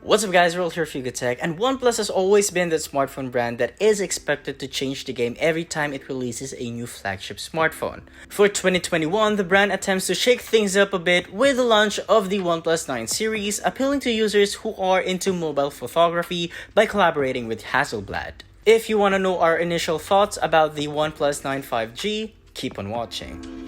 What's up guys, Earl here for Tech, and OnePlus has always been that smartphone brand that is expected to change the game every time it releases a new flagship smartphone. For 2021, the brand attempts to shake things up a bit with the launch of the OnePlus 9 series, appealing to users who are into mobile photography by collaborating with Hasselblad. If you want to know our initial thoughts about the OnePlus 9 5G, keep on watching.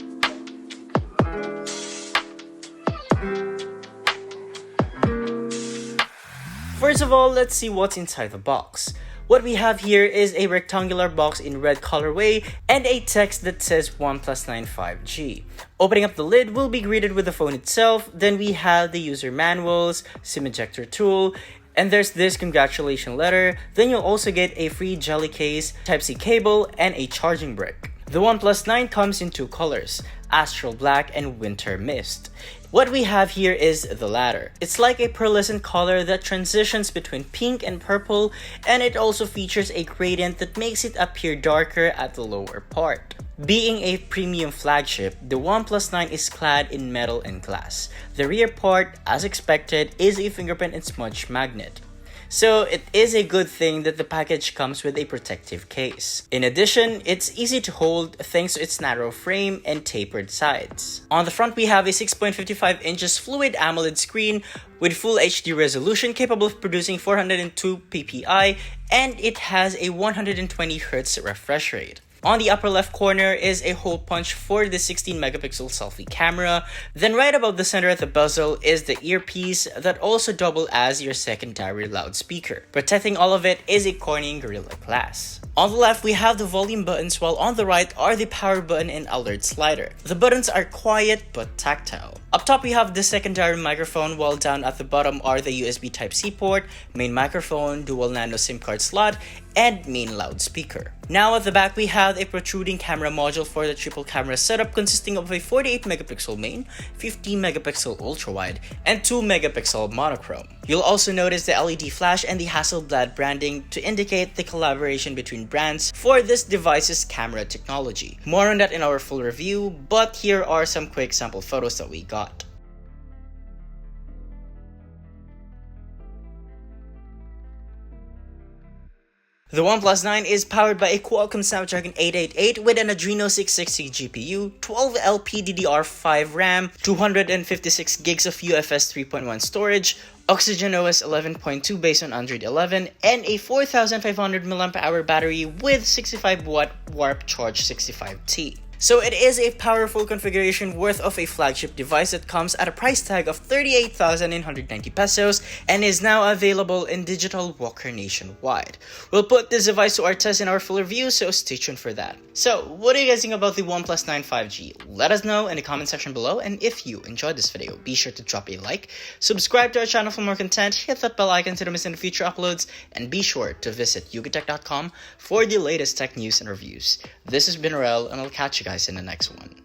First of all, let's see what's inside the box. What we have here is a rectangular box in red colorway and a text that says OnePlus 9 5G. Opening up the lid, we'll be greeted with the phone itself, then we have the user manuals, SIM ejector tool, and there's this congratulation letter. Then you'll also get a free jelly case, Type-C cable, and a charging brick. The OnePlus 9 comes in two colors, Astral Black and Winter Mist. What we have here is the latter. It's like a pearlescent color that transitions between pink and purple, and it also features a gradient that makes it appear darker at the lower part. Being a premium flagship, the OnePlus 9 is clad in metal and glass. The rear part, as expected, is a fingerprint and smudge magnet. So it is a good thing that the package comes with a protective case. In addition, it's easy to hold thanks to its narrow frame and tapered sides. On the front, we have a 6.55 inches fluid AMOLED screen with full HD resolution capable of producing 402 ppi, and it has a 120Hz refresh rate. On the upper left corner is a hole punch for the 16 megapixel selfie camera. Then right above the center at the bezel is the earpiece that also doubles as your secondary loudspeaker. Protecting all of it is a Corning Gorilla Glass. On the left, we have the volume buttons, while on the right are the power button and alert slider. The buttons are quiet but tactile. Up top, we have the secondary microphone, while down at the bottom are the USB Type-C port, main microphone, dual nano SIM card slot, and main loudspeaker. Now at the back, we have a protruding camera module for the triple camera setup consisting of a 48 megapixel main, 15 megapixel ultra-wide, and 2 megapixel monochrome. You'll also notice the LED flash and the Hasselblad branding to indicate the collaboration between brands for this device's camera technology. More on that in our full review, but here are some quick sample photos that we got. The OnePlus 9 is powered by a Qualcomm Snapdragon 888 with an Adreno 660 GPU, 12 LPDDR5 RAM, 256 gigs of UFS 3.1 storage, Oxygen OS 11.2 based on Android 11, and a 4500 mAh battery with 65 watt Warp Charge 65T. So it is a powerful configuration worth of a flagship device that comes at a price tag of 38,990 pesos and is now available in Digital Walker nationwide. We'll put this device to our test in our full review, so stay tuned for that. So what do you guys think about the OnePlus 9 5G? Let us know in the comment section below, and if you enjoyed this video, be sure to drop a like, subscribe to our channel for more content, hit that bell icon to not miss any future uploads, and be sure to visit yugatech.com for the latest tech news and reviews. This has been Rel, and I'll catch you guys in the next one.